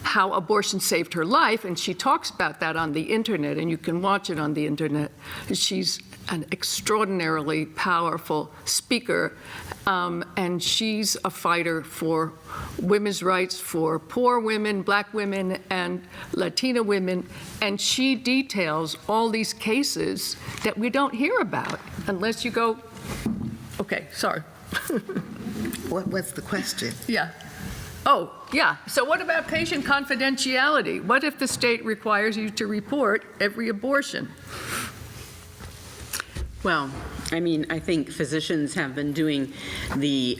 how abortion saved her life, and she talks about that on the internet, and you can watch it on the internet. She's an extraordinarily powerful speaker, and she's a fighter for women's rights for poor women, Black women, and Latina women, and she details all these cases that we don't hear about unless you go, okay, sorry. What was the question? Yeah. Oh, yeah. So what about patient confidentiality? What if the state requires you to report every abortion? Well, I mean, I think physicians have been doing the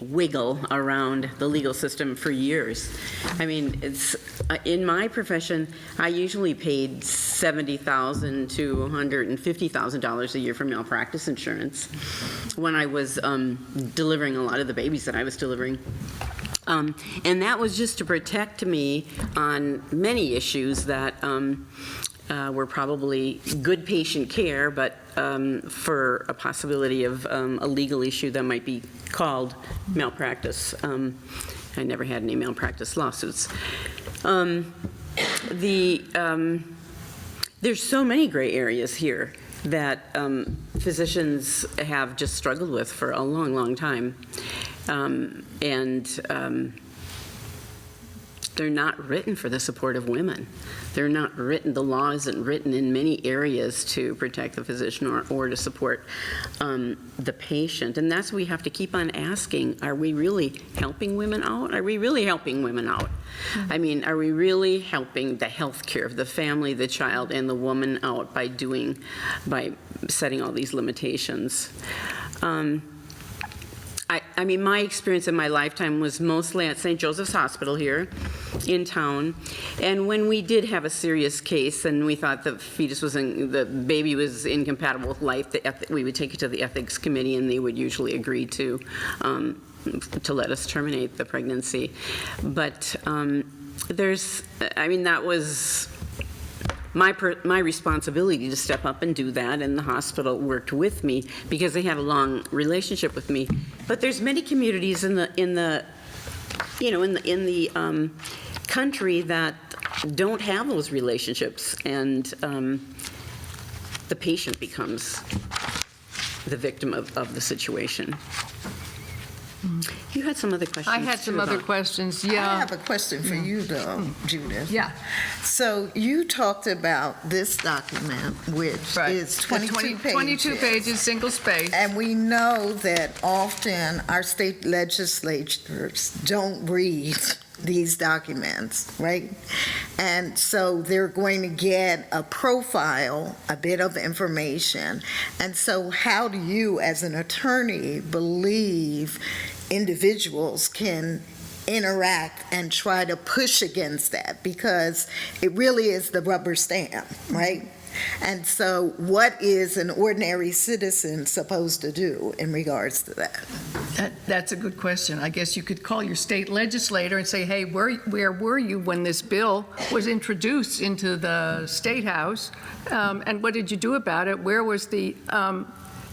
wiggle around the legal system for years. I mean, it's in my profession, I usually paid $70,000 to $150,000 a year for malpractice insurance when I was delivering a lot of the babies that I was delivering. And that was just to protect me on many issues that were probably good patient care, but for a possibility of a legal issue that might be called malpractice. I never had any malpractice lawsuits. There's so many gray areas here that physicians have just struggled with for a long, long time. They're not written for the support of women. They're not written, the law isn't written in many areas to protect the physician or to support the patient. And that's what we have to keep on asking, are we really helping women out? Are we really helping women out? Mm-hmm. I mean, are we really helping the health care of the family, the child, and the woman out by setting all these limitations? I mean, my experience in my lifetime was mostly at St. Joseph's Hospital here in town. And when we did have a serious case and we thought the baby was incompatible with life, we would take it to the ethics committee and they would usually agree to let us terminate the pregnancy. But that was my responsibility to step up and do that, and the hospital worked with me because they had a long relationship with me. But there's many communities in the country that don't have those relationships, and the patient becomes the victim of the situation. You had some other questions. I had some other questions, yeah. I have a question for you, though, Judith. Yeah. So you talked about this document, which is 22 pages. 22 pages, single space. And we know that often our state legislatures don't read these documents, right? And so they're going to get a profile, a bit of information. And so how do you, as an attorney, believe individuals can interact and try to push against that? Because it really is the rubber stamp, right? And so what is an ordinary citizen supposed to do in regards to that? That's a good question. I guess you could call your state legislator and say, hey, where were you when this bill was introduced into the State House? And what did you do about it? Where was the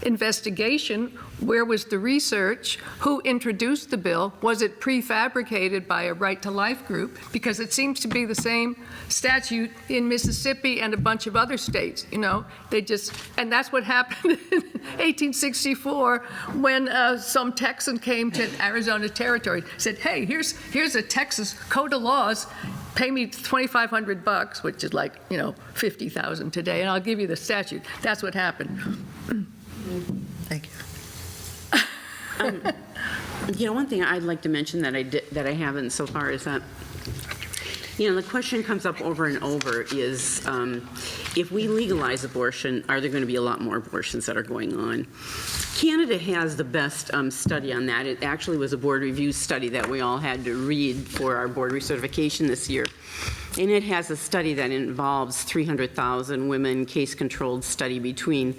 investigation? Where was the research? Who introduced the bill? Was it prefabricated by a Right to Life group? Because it seems to be the same statute in Mississippi and a bunch of other states. And that's what happened in 1864 when some Texan came to Arizona Territory, said, hey, here's a Texas code of laws. Pay me $2,500, which is like, $50,000 today, and I'll give you the statute. That's what happened. Thank you. One thing I'd like to mention that I haven't so far is that, the question comes up over and over is, if we legalize abortion, are there going to be a lot more abortions that are going on? Canada has the best study on that. It actually was a board review study that we all had to read for our board recertification this year. And it has a study that involves 300,000 women, case-controlled study between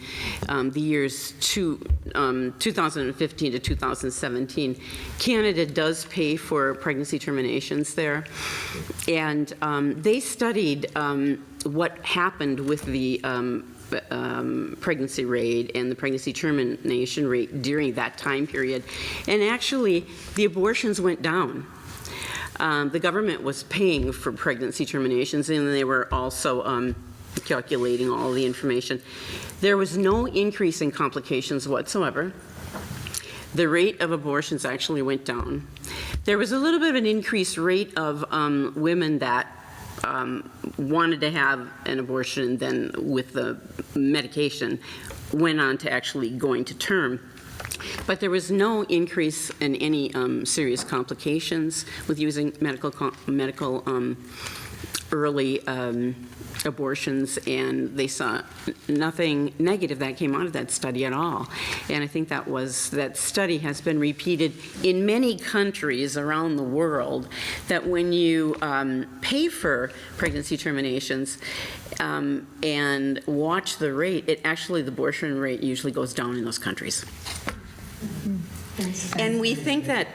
the years 2015 to 2017. Canada does pay for pregnancy terminations there. And they studied what happened with the pregnancy rate and the pregnancy termination rate during that time period. And actually, the abortions went down. The government was paying for pregnancy terminations, and they were also calculating all the information. There was no increase in complications whatsoever. The rate of abortions actually went down. There was a little bit of an increased rate of women that wanted to have an abortion and then with the medication went on to actually going to term. but there was no increase in any serious complications with using medical early abortions, and they saw nothing negative that came out of that study at all. And I think that study has been repeated in many countries around the world, that when you pay for pregnancy terminations and watch the rate, the abortion rate usually goes down in those countries. And we think that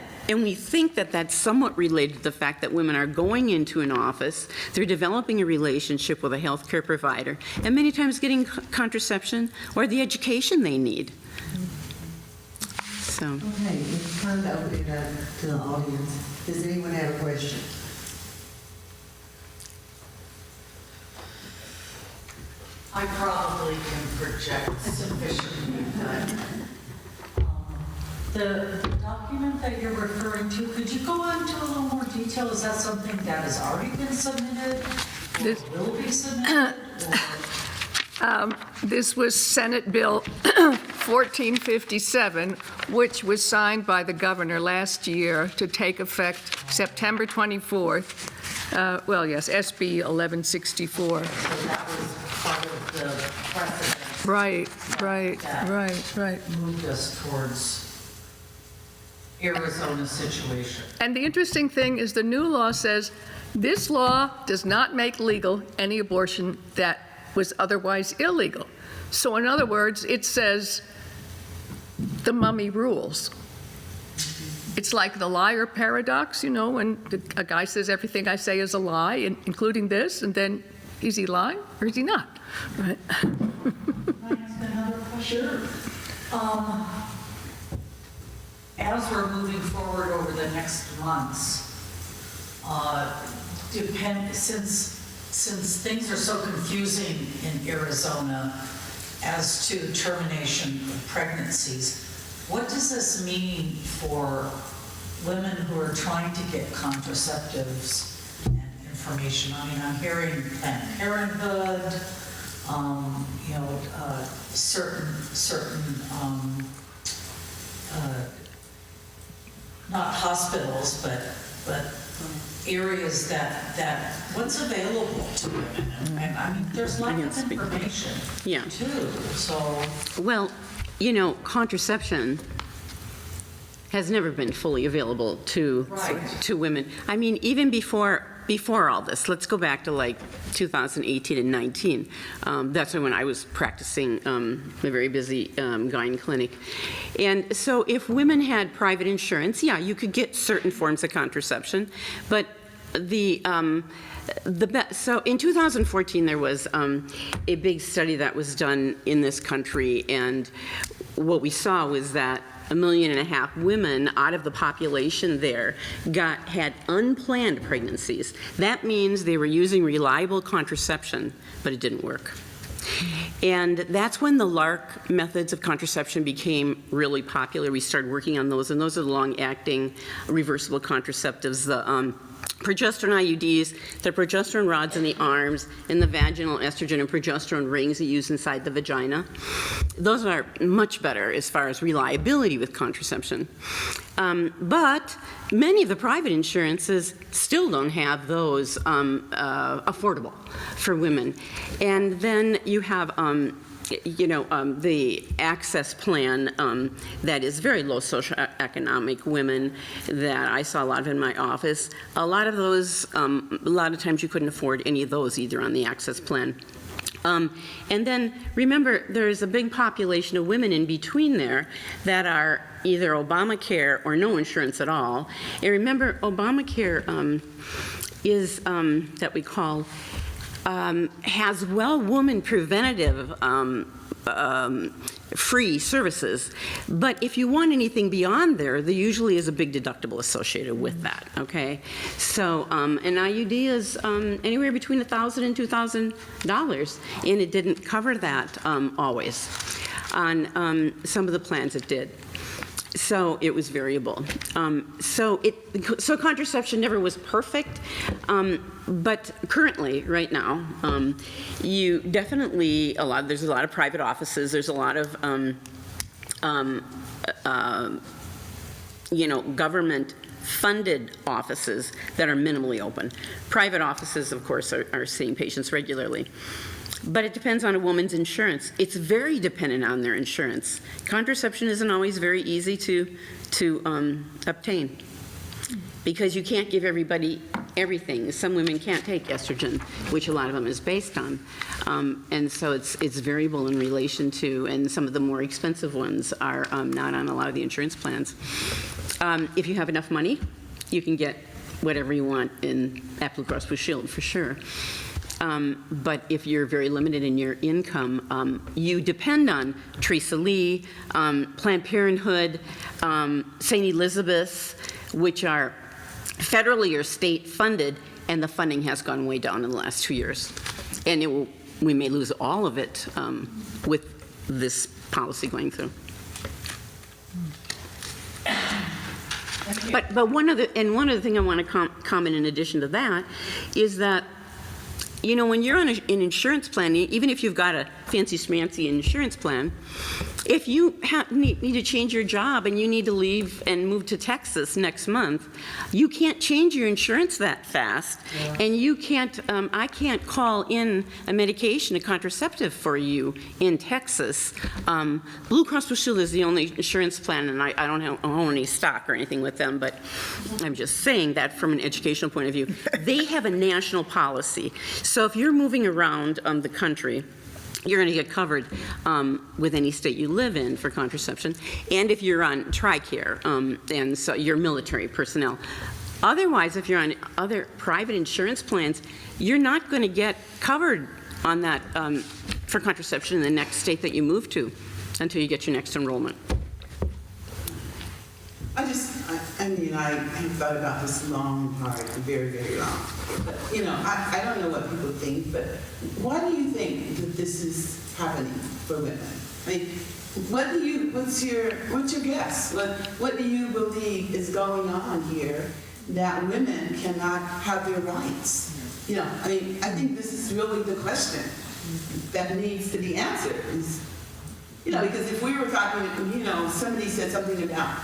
that's somewhat related to the fact that women are going into an office, they're developing a relationship with a healthcare provider, and many times getting contraception or the education they need. So. Okay, it's time to open it up to the audience. Does anyone have a question? I probably can project sufficiently good. The document that you're referring to, could you go into a little more detail? Is that something that has already been submitted or will be submitted? This was Senate Bill 1457, which was signed by the governor last year to take effect September 24th. SB 1164. So that was part of the precedent. Right. Moved us towards Arizona situation. And the interesting thing is the new law says this law does not make legal any abortion that was otherwise illegal. So in other words, it says the mummy rules. It's like the liar paradox, when a guy says everything I say is a lie, including this, and then is he lying or is he not? Right? Can I ask another question? Sure. As we're moving forward over the next months, since things are so confusing in Arizona as to termination of pregnancies, what does this mean for women who are trying to get contraceptives and information? I mean, I'm hearing Planned Parenthood, certain not hospitals, but areas that what's available to women. And I mean, there's lack of information too. So Well, contraception has never been fully available to women. I mean, even before all this, let's go back to like 2018 and 19. That's when I was practicing a very busy gyne clinic. And so if women had private insurance, you could get certain forms of contraception, but so in 2014 there was a big study that was done in this country, and what we saw was that 1.5 million women out of the population there had unplanned pregnancies. That means they were using reliable contraception, but it didn't work. And that's when the LARC methods of contraception became really popular. We started working on those, and those are the long-acting reversible contraceptives, the progesterone IUDs, the progesterone rods in the arms, and the vaginal estrogen and progesterone rings that you use inside the vagina. Those are much better as far as reliability with contraception. But many of the private insurances still don't have those affordable for women. And then you have the access plan that is very low socioeconomic women that I saw a lot of in my office. A lot of those, a lot of times you couldn't afford any of those either on the access plan. And then remember, there's a big population of women in between there that are either Obamacare or no insurance at all. And remember, Obamacare is that we call has woman preventative free services, but if you want anything beyond there usually is a big deductible associated with that, okay? So an IUD is anywhere between $1,000 and $2,000, and it didn't cover that always. On some of the plans it did. So it was variable. So contraception never was perfect, but currently, right now, you definitely there's a lot of private offices. There's a lot of government-funded offices that are minimally open. Private offices, of course, are seeing patients regularly. But it depends on a woman's insurance. It's very dependent on their insurance. Contraception isn't always very easy to obtain because you can't give everybody everything. Some women can't take estrogen, which a lot of them is based on. And so it's variable in relation to, and some of the more expensive ones are not on a lot of the insurance plans. If you have enough money, you can get whatever you want in Blue Cross Blue Shield for sure. But if you're very limited in your income, you depend on Teresa Lee, Planned Parenthood, St. Elizabeth's, which are federally or state funded, and the funding has gone way down in the last 2 years. And we may lose all of it with this policy going through. But one other thing I want to comment in addition to that is that, you know, when you're on an insurance plan, even if you've got a fancy schmancy insurance plan, if you need to change your job and you need to leave and move to Texas next month, you can't change your insurance that fast, and you can't. I can't call in a medication, a contraceptive for you in Texas. Blue Cross Blue Shield is the only insurance plan, and I don't own any stock or anything with them, but I'm just saying that from an educational point of view. They have a national policy, so if you're moving around the country, you're going to get covered with any state you live in for contraception, and if you're on TRICARE, and so you're military personnel. Otherwise, if you're on other private insurance plans, you're not going to get covered on that for contraception in the next state that you move to until you get your next enrollment. I mean, I have thought about this long, hard, and very, very long. But, you know, I don't know what people think, but why do you think that this is happening for women? I mean, what's your guess? What do you believe is going on here that women cannot have their rights? You know, I mean, I think this is really the question that needs to be answered. You know, because if we were talking, you know, somebody said something about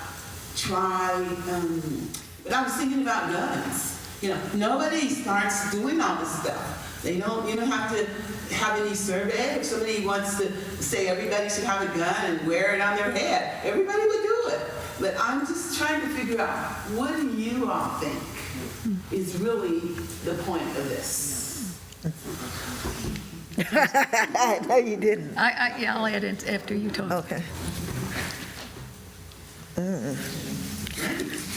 but I was thinking about guns. You know, nobody starts doing all this stuff. You don't have to have any survey. If somebody wants to say everybody should have a gun and wear it on their head, everybody would do it. But I'm just trying to figure out, what do you all think is really the point of this? No, you didn't. Yeah, I'll add it after you talk. Okay.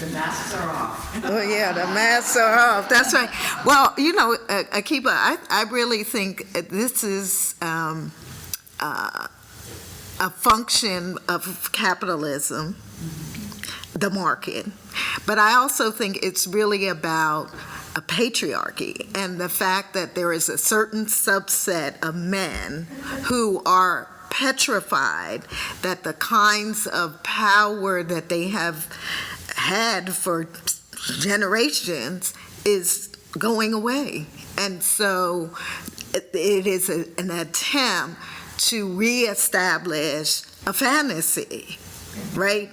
The masks are off. Oh, yeah, the masks are off. That's right. Well, you know, Akiba, I really think this is a function of capitalism, the market. But I also think it's really about a patriarchy and the fact that there is a certain subset of men who are petrified that the kinds of power that they have had for generations is going away. And so it is an attempt to reestablish a fantasy, right?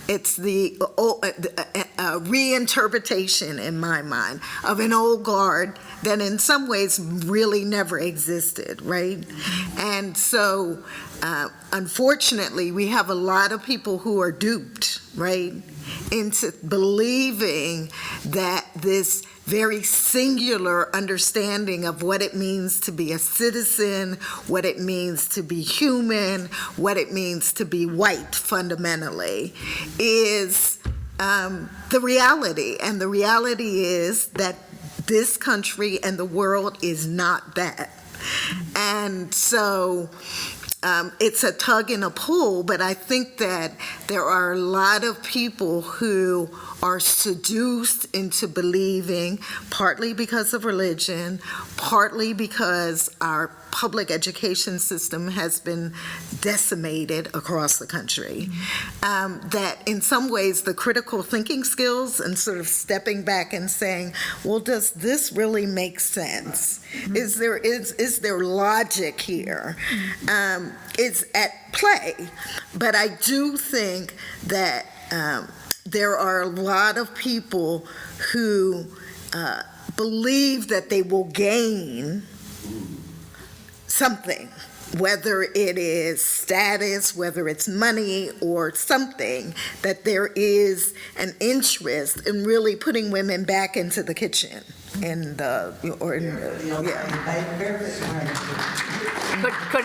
It's the reinterpretation, in my mind, of an old guard that in some ways really never existed, right? And so, unfortunately, we have a lot of people who are duped, right, into believing that this very singular understanding of what it means to be a citizen, what it means to be human, what it means to be white fundamentally, is the reality. And the reality is that this country and the world is not that. And so it's a tug and a pull, but I think that there are a lot of people who are seduced into believing, partly because of religion, partly because our public education system has been decimated across the country. That in some ways the critical thinking skills and sort of stepping back and saying, well, does this really make sense? Is there logic here? Is at play. But I do think that there are a lot of people who believe that they will gain something, whether it is status, whether it's money or something, that there is an interest in really putting women back into the kitchen. Could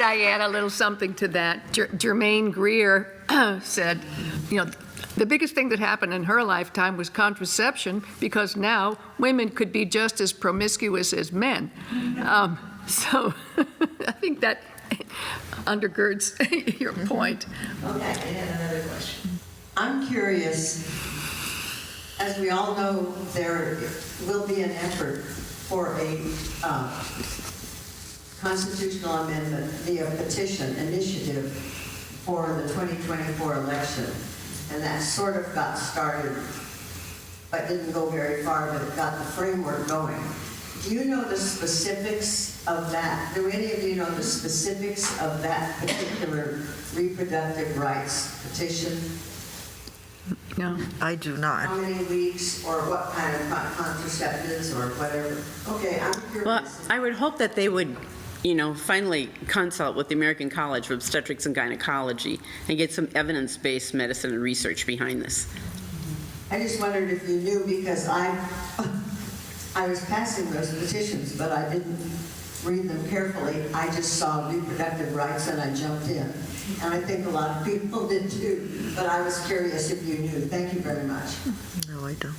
I add a little something to that? Germaine Greer said, the biggest thing that happened in her lifetime was contraception, because now women could be just as promiscuous as men. So I think that undergirds your point. Okay, I have another question. I'm curious, as we all know, there will be an effort for a constitutional amendment via petition initiative for the 2024 election. And that sort of got started, but didn't go very far, but it got the framework going. Do you know the specifics of that? Do any of you know the specifics of that particular reproductive rights petition? No. I do not. How many weeks, or what kind of contraceptives, or whatever? Okay, I'm curious. Well, I would hope that they would, finally consult with the American College of Obstetrics and Gynecology and get some evidence-based medicine and research behind this. I just wondered if you knew, because I was passing those petitions, but I didn't read them carefully. I just saw reproductive rights and I jumped in. And I think a lot of people did too, but I was curious if you knew. Thank you very much. No, I don't.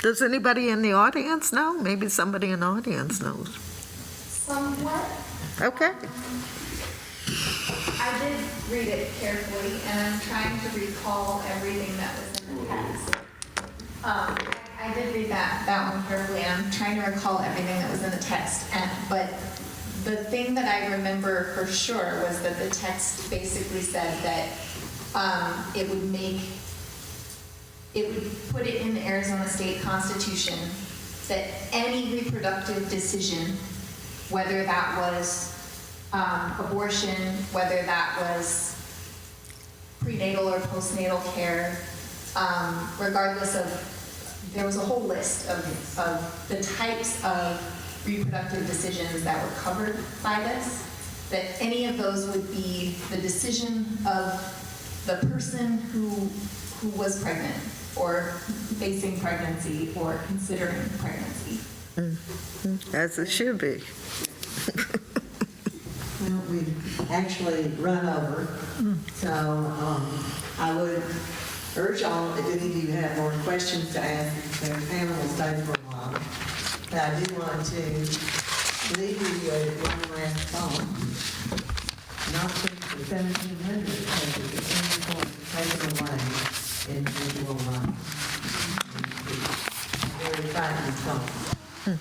Does anybody in the audience know? Maybe somebody in the audience knows. Somewhat. Okay. I did read it carefully, and I'm trying to recall everything that was in the text. I did read that one carefully, and I'm trying to recall everything that was in the text. But the thing that I remember for sure was that the text basically said that it would put it in the Arizona state constitution that any reproductive decision, whether that was abortion, whether that was prenatal or postnatal care, regardless of, there was a whole list of the types of reproductive decisions that were covered by this, that any of those would be the decision of the person who was pregnant or facing pregnancy or considering pregnancy. As it should be. Well, we've actually run over, so I would urge all, if any of you have more questions to ask, the panel will stay for a while. But I do want to leave you with one last thought. Not since the 1700s has it taken away individual rights. Very frightening thought. So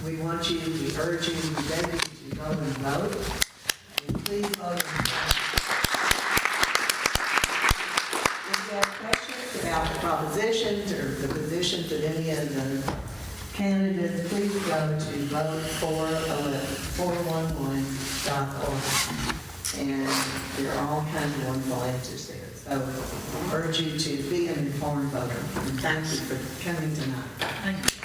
we want you, we urge you, we beg you to go and vote. And please vote. If you have questions about the propositions or the positions of any of the candidates, please go to vote411.org. And there are all kinds of wonderful answers there. So I urge you to be an informed voter. And thank you for coming tonight.